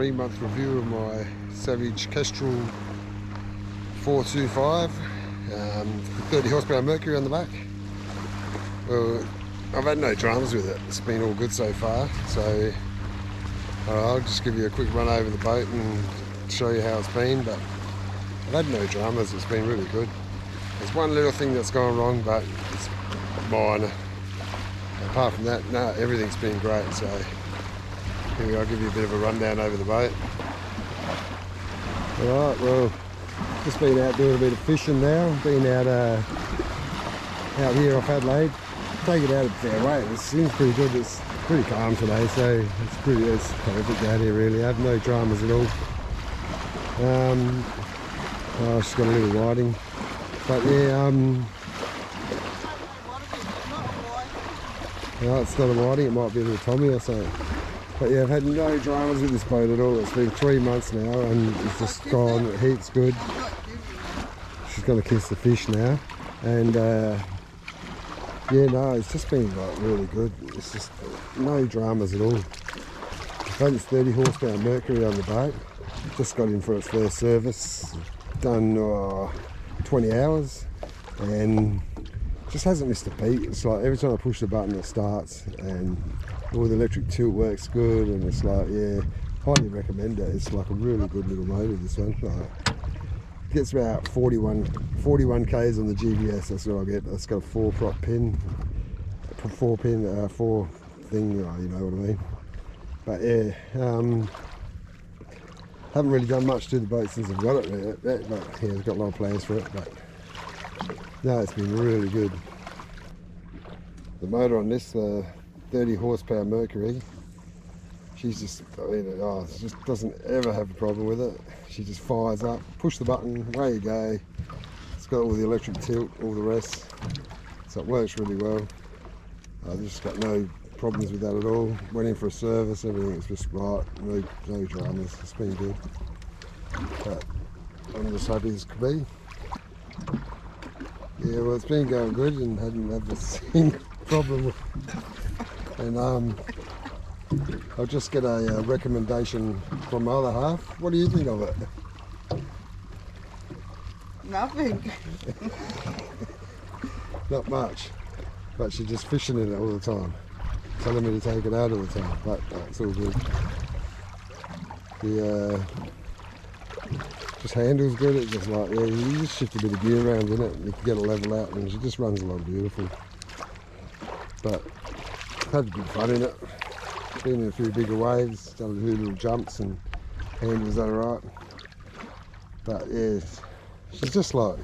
3-month review of my Savage Kestral 425, 30 horsepower Mercury on the back. Well, I've had no dramas with it. It's been all good so far. So I'll just give you a quick run over the boat and show you how it's been. But I've had no dramas. It's been really good. There's one little thing that's gone wrong, but it's minor. Apart from that, no, everything's been great. So here I'll give you a bit of a rundown over the boat. Alright, well, just been out doing a bit of fishing now. Been out here off Adelaide. Take it out of the fairway. It seems pretty good. It's pretty calm today, so it's perfect out here really. I have no dramas at all. Oh, she's got a little whiting. But yeah, no, it's not a whiting, it might be a little Tommy or something. But yeah, I've had no dramas with this boat at all. It's been 3 months now and it's just gone, the heat's good. She's going to kiss the fish now. And yeah, no, it's just been like really good. It's just no dramas at all. I've had this 30 horsepower Mercury on the boat. Just got in for its first service. Done 20 hours and just hasn't missed a beat. It's like every time I push the button it starts and all the electric tilt works good, and it's like, yeah, highly recommend it. It's like a really good little motor, this one. Like, gets about 41 k's on the GPS. That's what I get. It's got a 4-prop pin, 4 thing, you know what I mean. But yeah, haven't really done much to the boat since I've got it, but yeah, I've got a lot of plans for it. But no, it's been really good. The motor on this 30 horsepower Mercury, she's just, I mean, it just doesn't ever have a problem with it. She just fires up, push the button, away you go. It's got all the electric tilt, all the rest, so it works really well. I've just got no problems with that at all. Went in for a service, everything's just right, no dramas. It's been good, but I'm just happy as could be. Yeah, well, it's been going good and hadn't had a single problem with it. And I'll just get a recommendation from my other half. What do you think of it? Nothing. Not much, but she's just fishing in it all the time, telling me to take it out all the time, but it's all good. The just handles good. It's just like, yeah, you just shift a bit of gear around in it and you can get it level out, and she just runs along beautiful. But had good fun in it. Been in a few bigger waves, done a few little jumps, and handles alright. But yeah, she's just like,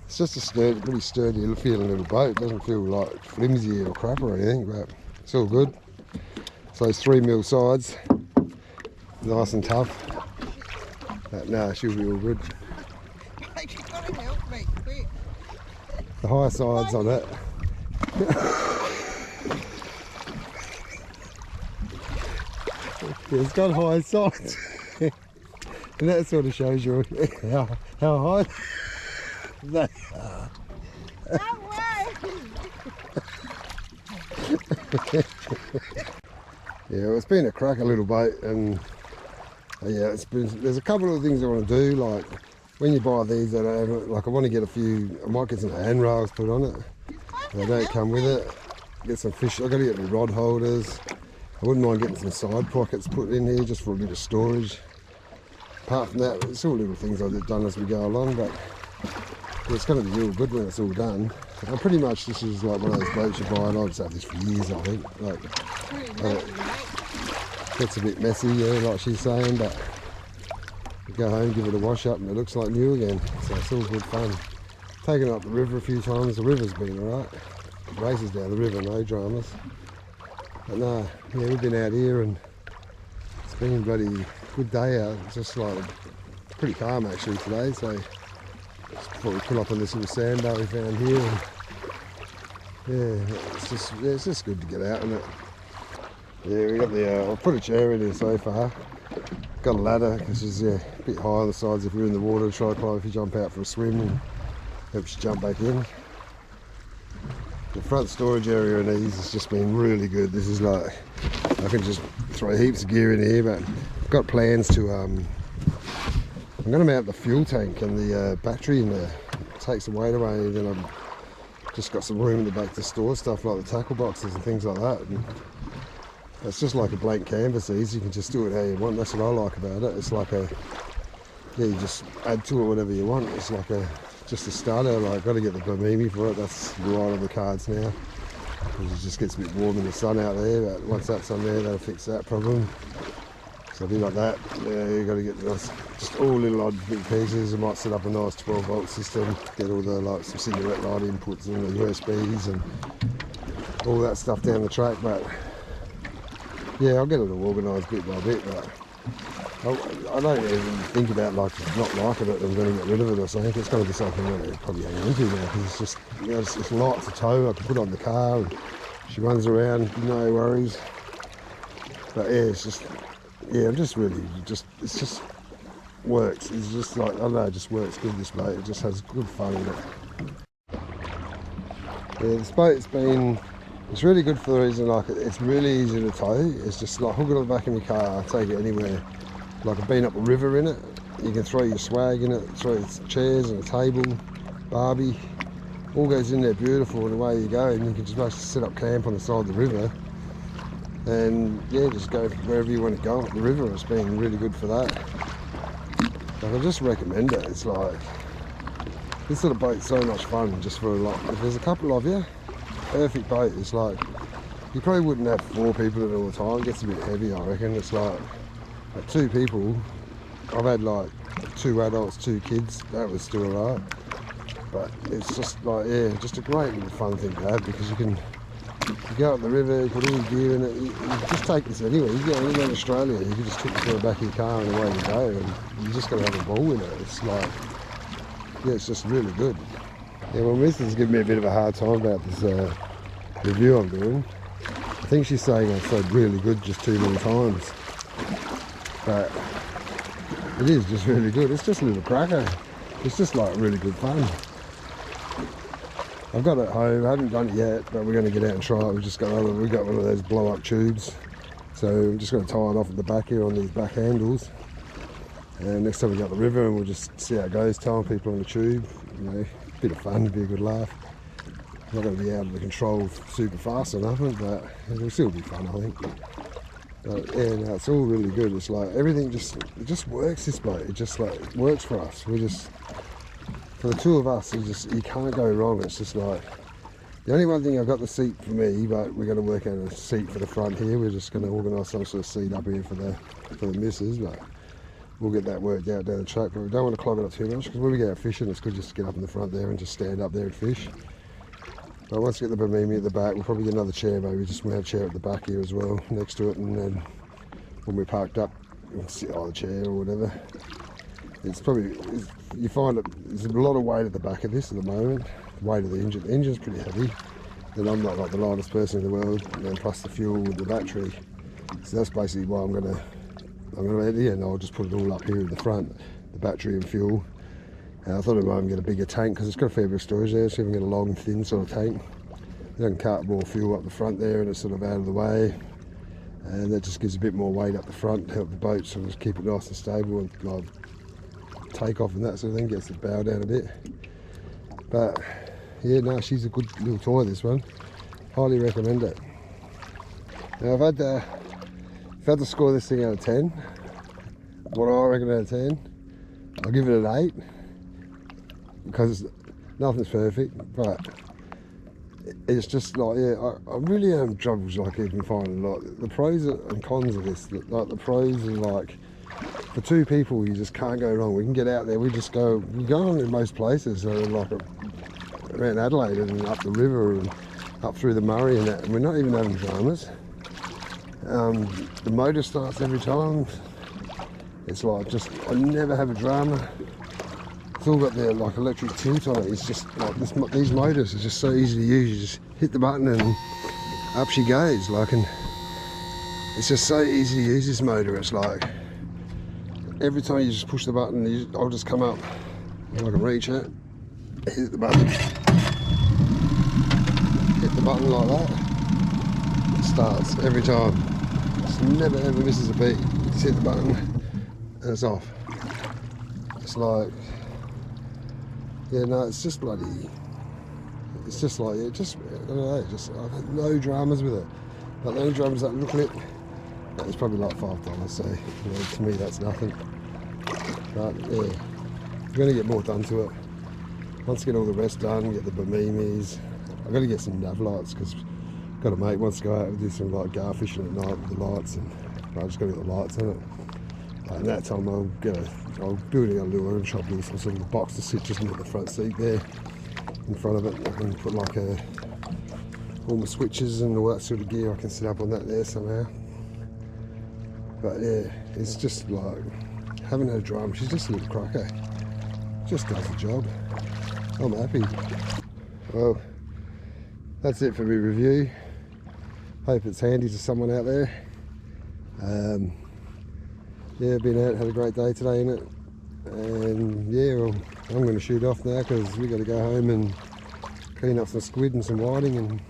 it's just a sturdy, pretty sturdy feeling little boat. It doesn't feel like flimsy or crap or anything, but it's all good. So those 3mm sides, nice and tough. But no, she'll be all good. You've got to help me, quick. The high sides on it. It's got high sides. And that sort of shows you how high they are. No way! Yeah, well, it's been a cracker little boat, and yeah, there's a couple of things I want to do. Like when you buy these, I want to get I might get some handrails put on it. They don't come with it. Get some fish. I've got to get the rod holders. I wouldn't mind getting some side pockets put in here just for a bit of storage. Apart from that, it's all little things I've done as we go along, but yeah, it's going to be real good when it's all done. And pretty much this is like one of those boats you buy, and I'll just have this for years, I think. Gets a bit messy, yeah, like she's saying, but you go home, give it a wash up, and it looks like new again. So it's all good fun. Taken it up the river a few times. The river's been alright. Races down the river, no dramas. But no, yeah, we've been out here and it's been a bloody good day out. It's just like pretty calm actually today, so just thought we'd pull up on this little sandbar we found here. And yeah, it's just good to get out, isn't it? Yeah, we got the, I've put a chair in here so far. Got a ladder because it's a bit high on the sides if you're in the water. Try to climb if you jump out for a swim, and helps you jump back in. The front storage area in these has just been really good. This is like, I can just throw heaps of gear in here, but I've got plans to, I'm going to mount the fuel tank and the battery in there. It takes the weight away, and then I've just got some room in the back to store stuff like the tackle boxes and things like that. And it's just like a blank canvas, easy. You can just do it how you want. That's what I like about it. It's like a, yeah, you just add to it whatever you want. It's like just a starter. Like, got to get the Bimini for it. That's right on the cards now. It just gets a bit warm in the sun out there, but once that's on there, that'll fix that problem. So a bit like that. Yeah, you got to get those, just all little odd big pieces. I might set up a nice 12-volt system, get all the like some cigarette light inputs and the USBs and all that stuff down the track. But yeah, I'll get it all organised bit by bit. But I don't even think about like not liking it and going to get rid of it or something. It's going to be something I'm going to probably hang on to now, because it's just, you know, it's light to tow. I can put it on the car and she runs around, no worries. But yeah, it's just, yeah, I'm just really, it's just works. It's just like, I don't know, it just works good, this boat. It just has good fun in it. Yeah, this boat's been, it's really good for the reason, like, it's really easy to tow. It's just like, hook it on the back of my car, take it anywhere. Like, I've been up a river in it. You can throw your swag in it, throw chairs and a table, Barbie. All goes in there beautiful, and away you go. And you can just basically set up camp on the side of the river. And yeah, just go wherever you want to go up the river. It's been really good for that. Like, I just recommend it. It's like, this sort of boat's so much fun just for, like, if there's a couple of you, perfect boat. It's like, you probably wouldn't have 4 people in it all the time. It gets a bit heavy, I reckon. It's like, at 2 people, I've had like 2 adults, 2 kids. That was still alright. But it's just like, yeah, just a great little fun thing to have, because you go up the river, you put all your gear in it. You just take this anywhere. You go anywhere in Australia, you can just hook it to the back of your car and away you go. And you just got to have a ball in it. It's like, yeah, it's just really good. Yeah, my missus is giving me a bit of a hard time about this review I'm doing. I think she's saying I said really good just too many times. But it is just really good. It's just a little cracker. It's just like really good fun. I've got it at home. I haven't done it yet, but we're going to get out and try it. We've got one of those blow-up tubes, so I'm just going to tie it off at the back here on these back handles. And next time we go up the river, and we'll just see how it goes. Tying people on the tube, you know, a bit of fun, be a good laugh. Not going to be out of the control super fast or nothing, but it'll still be fun, I think. But yeah, no, it's all really good. It's like everything it just works, this boat. It just like works for us. We just, for the 2 of us, you can't go wrong. It's just like, the only one thing, I've got the seat for me, but we're going to work out a seat for the front here. We're just going to organise some sort of seat up here for the missus, but we'll get that worked out down the track. But we don't want to clog it up too much, because when we go out fishing, it's good just to get up in the front there and just stand up there and fish. But once we get the Bimini at the back, we'll probably get another chair, maybe just mount a chair at the back here as well, next to it, and then when we're parked up, we'll sit on the chair or whatever. It's probably, you find it, there's a lot of weight at the back of this at the moment, the weight of the engine. The engine's pretty heavy, and I'm not like the lightest person in the world, and then plus the fuel with the battery. So that's basically why I'm gonna at the end, I'll just put it all up here at the front, the battery and fuel. I thought I might get a bigger tank, because it's got a fair bit of storage there, so you can get a long, thin sort of tank. You can cart more fuel up the front there, and it's sort of out of the way. And that just gives a bit more weight up the front to help the boat sort of keep it nice and stable, and like, take off and that sort of thing, gets it bow down a bit. But yeah, no, she's a good little toy, this one. Highly recommend it. Now I've had to score this thing out of 10. What I reckon out of 10, I'll give it an 8. Because nothing's perfect, but it's just like, yeah, I really am troubled, like, even finding like the pros and cons of this. Like, the pros are like, for 2 people, you just can't go wrong. We can get out there, we go on in most places, so like around Adelaide and up the river and up through the Murray and that, and we're not even having dramas. The motor starts every time. It's like, just, I never have a drama. It's all got their like electric tilt on it. It's just like these motors are just so easy to use. You just hit the button and up she goes. Like, and it's just so easy to use, this motor. It's like every time you just push the button, I'll just come up and I can reach it, hit the button like that. It starts every time. It never ever misses a beat. Just hit the button and it's off. It's like, yeah, no, it's just bloody, it's just like, it just, I don't know, just, I've had no dramas with it. But the only dramas that little clip, that was probably like $5, so, you know, to me that's nothing. But yeah, I'm going to get more done to it. Once I get all the rest done, get the Bamimis, I've got to get some nav lights because I've got a mate wants to go out and do some like gar fishing at night with the lights, and I just got to get the lights on it. And that time I'll build a lure and try to build some sort of box to sit just near the front seat there in front of it. I can put like all my switches and all that sort of gear I can set up on that there somehow. But yeah, it's just like, having her drum, she's just a little cracker. Just does the job. I'm happy. Well, that's it for my review. Hope it's handy to someone out there. Yeah, been out, had a great day today in it. And yeah, well, I'm going to shoot off now because we've got to go home and clean up some squid and some whiting, and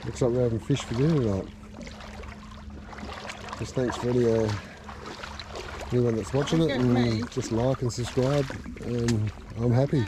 looks like we're having fish for dinner tonight. Just thanks for anyone that's watching it, and just like and subscribe, and I'm happy.